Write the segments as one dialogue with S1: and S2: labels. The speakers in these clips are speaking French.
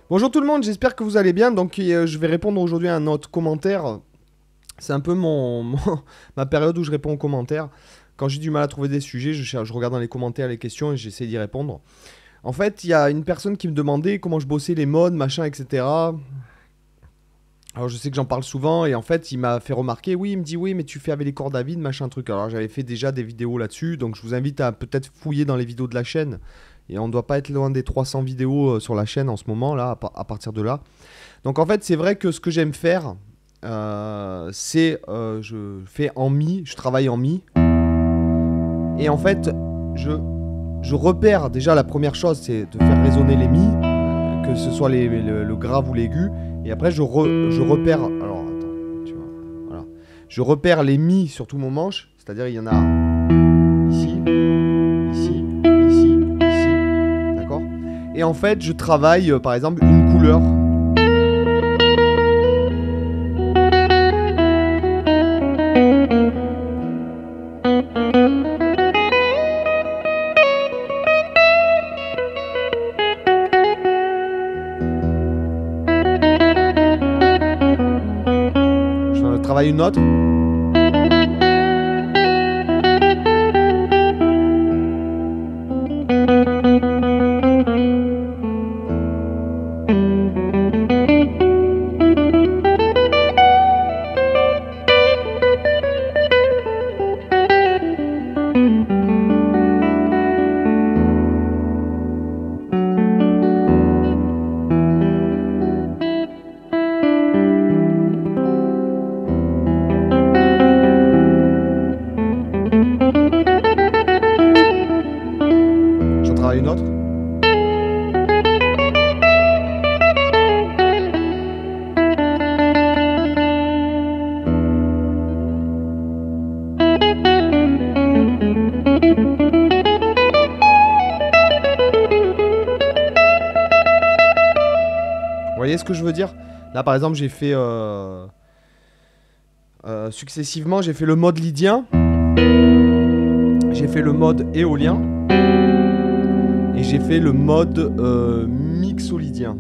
S1: Bonjour tout le monde, j'espère que vous allez bien. Donc je vais répondre aujourd'hui à un autre commentaire. C'est un peu ma période où je réponds aux commentaires. Quand j'ai du mal à trouver des sujets, je regarde dans les commentaires les questions et j'essaie d'y répondre. En fait, il y a une personne qui me demandait comment je bossais les modes, machin, etc. Alors je sais que j'en parle souvent et en fait il m'a fait remarquer, oui, il me dit oui mais tu fais avec les cordes à vide, machin truc. Alors j'avais fait déjà des vidéos là-dessus, donc je vous invite à peut-être fouiller dans les vidéos de la chaîne. Et on ne doit pas être loin des 300 vidéos sur la chaîne en ce moment, là, à partir de là. Donc en fait c'est vrai que ce que j'aime faire, c'est je fais en mi, je travaille en mi. Et en fait je, je repère déjà la première chose, c'est de faire résonner les mi, que ce soit le grave ou l'aigu. Et après, je repère. Alors, attends, tu vois. Voilà. Je repère les mi sur tout mon manche. C'est-à-dire, il y en a ici, ici, ici, ici. D'accord. Et en fait, je travaille, par exemple, une couleur. Je travaille une autre. J'en travaille une autre. Vous voyez ce que je veux dire? Là, par exemple, j'ai fait successivement, j'ai fait le mode lydien, j'ai fait le mode éolien et j'ai fait le mode mixolydien.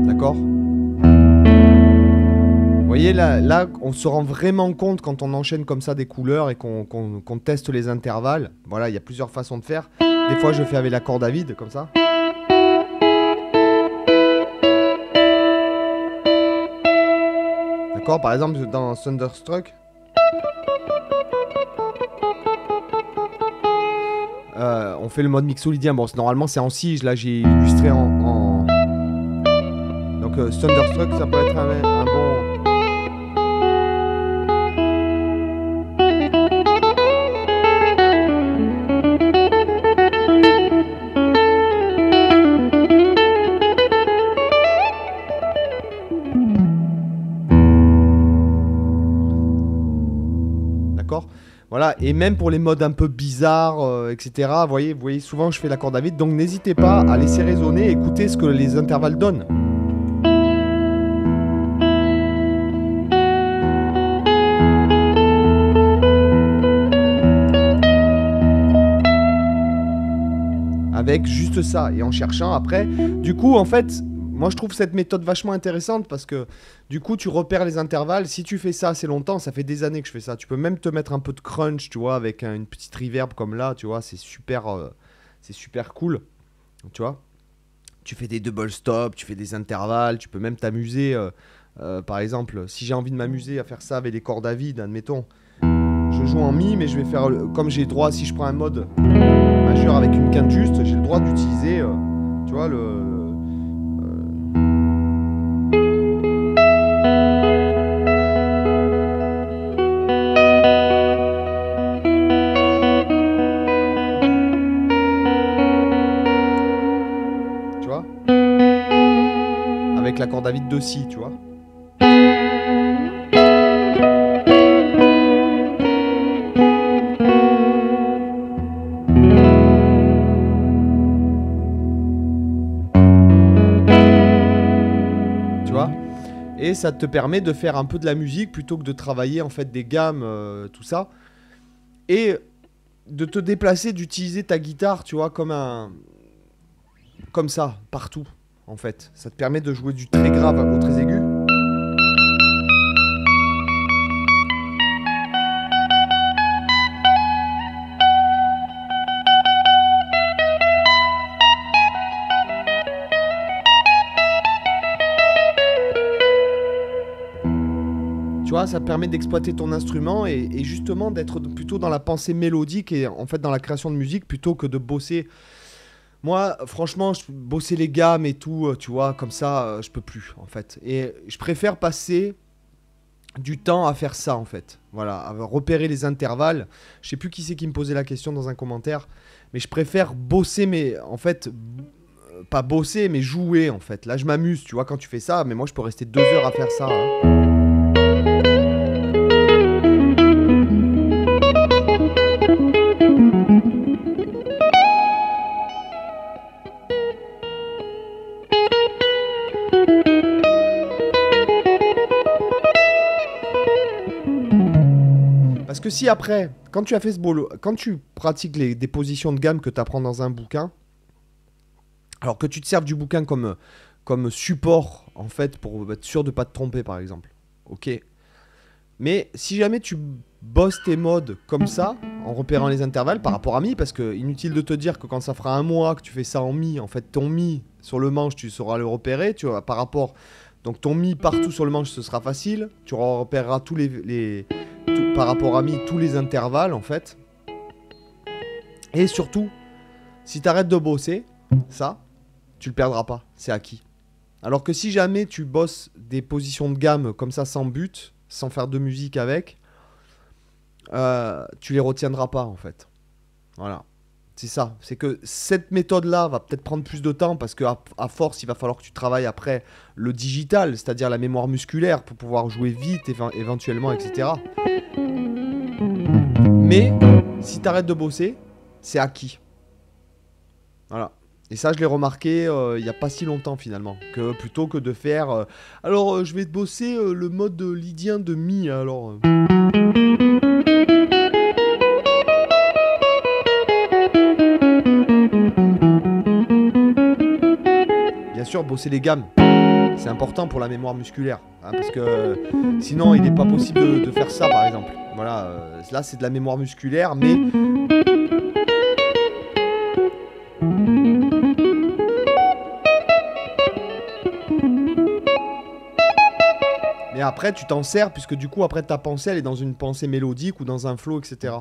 S1: D'accord? Vous voyez, là, on se rend vraiment compte quand on enchaîne comme ça des couleurs et qu'on teste les intervalles. Voilà, il y a plusieurs façons de faire. Des fois, je fais avec la corde à vide, comme ça. D'accord? Par exemple, dans Thunderstruck, on fait le mode mixolydien. Bon, normalement, c'est en si. Là, j'ai illustré en... Donc, Thunderstruck, ça peut être un bon... D'accord? Voilà, et même pour les modes un peu bizarres, etc. Vous voyez, souvent je fais la corde à vide, donc n'hésitez pas à laisser résonner, écouter ce que les intervalles donnent. Avec juste ça, et en cherchant après. Du coup, en fait, moi je trouve cette méthode vachement intéressante parce que du coup tu repères les intervalles. Si tu fais ça assez longtemps, ça fait des années que je fais ça. Tu peux même te mettre un peu de crunch, tu vois, avec une petite reverb comme là, tu vois, c'est super cool, tu vois. Tu fais des double stops, tu fais des intervalles, tu peux même t'amuser. Par exemple, si j'ai envie de m'amuser à faire ça avec les cordes à vide, admettons, je joue en mi, mais je vais faire comme j'ai le droit. Si je prends un mode majeur avec une quinte juste, j'ai le droit d'utiliser, tu vois, tu vois, avec la corde à vide de si, tu vois. Tu vois. Et ça te permet de faire un peu de la musique plutôt que de travailler en fait des gammes, tout ça. Et de te déplacer, d'utiliser ta guitare, tu vois, comme un... comme ça, partout, en fait. Ça te permet de jouer du très grave au très aigu. Tu vois, ça te permet d'exploiter ton instrument et justement d'être plutôt dans la pensée mélodique et en fait dans la création de musique plutôt que de bosser. Moi, franchement, bosser les gammes et tout, tu vois, comme ça, je peux plus en fait. Et je préfère passer du temps à faire ça en fait. Voilà, à repérer les intervalles. Je sais plus qui c'est qui me posait la question dans un commentaire, mais je préfère bosser, mais en fait, pas bosser, mais jouer en fait. Là, je m'amuse, tu vois, quand tu fais ça, mais moi, je peux rester 2 heures à faire ça, hein. Parce que si après, quand tu as fait ce boulot, quand tu pratiques des positions de gamme que tu apprends dans un bouquin, alors que tu te serves du bouquin comme support, en fait, pour être sûr de ne pas te tromper, par exemple. Ok. Mais si jamais tu bosses tes modes comme ça, en repérant les intervalles par rapport à mi, parce que inutile de te dire que quand ça fera un mois que tu fais ça en mi, en fait, ton mi sur le manche, tu sauras le repérer, tu vois, par rapport. Donc ton mi partout sur le manche, ce sera facile. Tu repéreras par rapport à mi, tous les intervalles, en fait. Et surtout, si tu arrêtes de bosser, ça, tu le perdras pas, c'est acquis. Alors que si jamais tu bosses des positions de gamme comme ça sans but, sans faire de musique avec, tu les retiendras pas en fait. Voilà, c'est ça. C'est que cette méthode-là va peut-être prendre plus de temps parce qu'à force, il va falloir que tu travailles après le digital, c'est-à-dire la mémoire musculaire pour pouvoir jouer vite éventuellement, etc. Mais si tu arrêtes de bosser, c'est acquis. Voilà. Et ça, je l'ai remarqué il n'y a pas si longtemps finalement. Que plutôt que de faire. Alors, je vais bosser le mode lydien de mi. Alors. Bien sûr, bosser les gammes. C'est important pour la mémoire musculaire. Hein, parce que sinon, il n'est pas possible de faire ça par exemple. Voilà. Là, c'est de la mémoire musculaire, mais. Mais après, tu t'en sers, puisque du coup, après, ta pensée, elle est dans une pensée mélodique ou dans un flow, etc.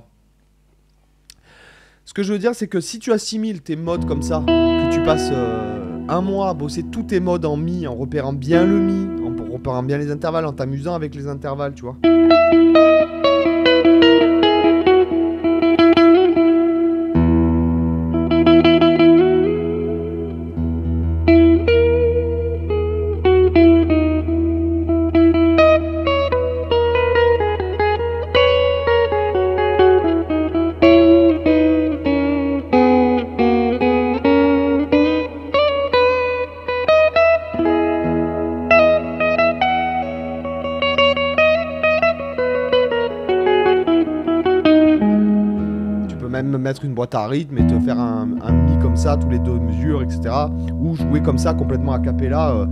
S1: Ce que je veux dire, c'est que si tu assimiles tes modes comme ça, que tu passes un mois à bosser tous tes modes en mi, en repérant bien le mi, en repérant bien les intervalles, en t'amusant avec les intervalles, tu vois. Même mettre une boîte à rythme et te faire un mi comme ça, tous les 2 mesures, etc. Ou jouer comme ça, complètement a cappella.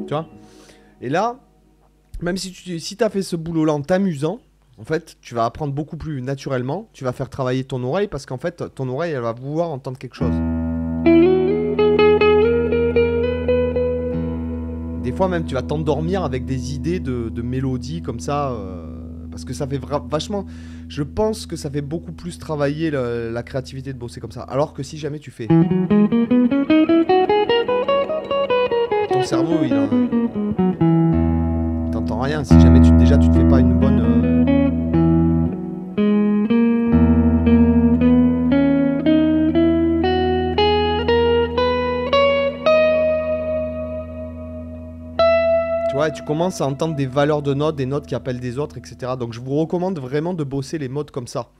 S1: Tu vois. Et là, même si tu as fait ce boulot-là en t'amusant, En fait, tu vas apprendre beaucoup plus naturellement. Tu vas faire travailler ton oreille parce qu'en fait, ton oreille, elle va vouloir entendre quelque chose. Des fois même, tu vas t'endormir avec des idées de mélodies comme ça. Parce que ça fait vachement... Je pense que ça fait beaucoup plus travailler la créativité de bosser comme ça. Alors que si jamais tu fais... Ton cerveau, t'entends rien. Si jamais déjà tu te fais pas une bonne... Tu vois, et tu commences à entendre des valeurs de notes, des notes qui appellent des autres, etc. Donc je vous recommande vraiment de bosser les modes comme ça.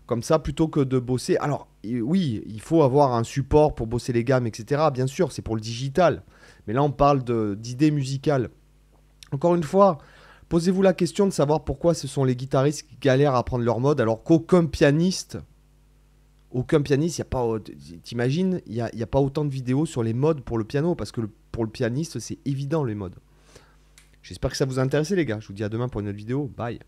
S1: Comme ça, plutôt que de bosser... Alors, oui, il faut avoir un support pour bosser les gammes, etc. Bien sûr, c'est pour le digital. Mais là, on parle d'idées musicales. Encore une fois, posez-vous la question de savoir pourquoi ce sont les guitaristes qui galèrent à apprendre leur mode, alors qu'aucun pianiste... Aucun pianiste, il y a pas... T'imagines, il y a pas autant de vidéos sur les modes pour le piano, parce que pour le pianiste, c'est évident, les modes. J'espère que ça vous a intéressé, les gars. Je vous dis à demain pour une autre vidéo. Bye.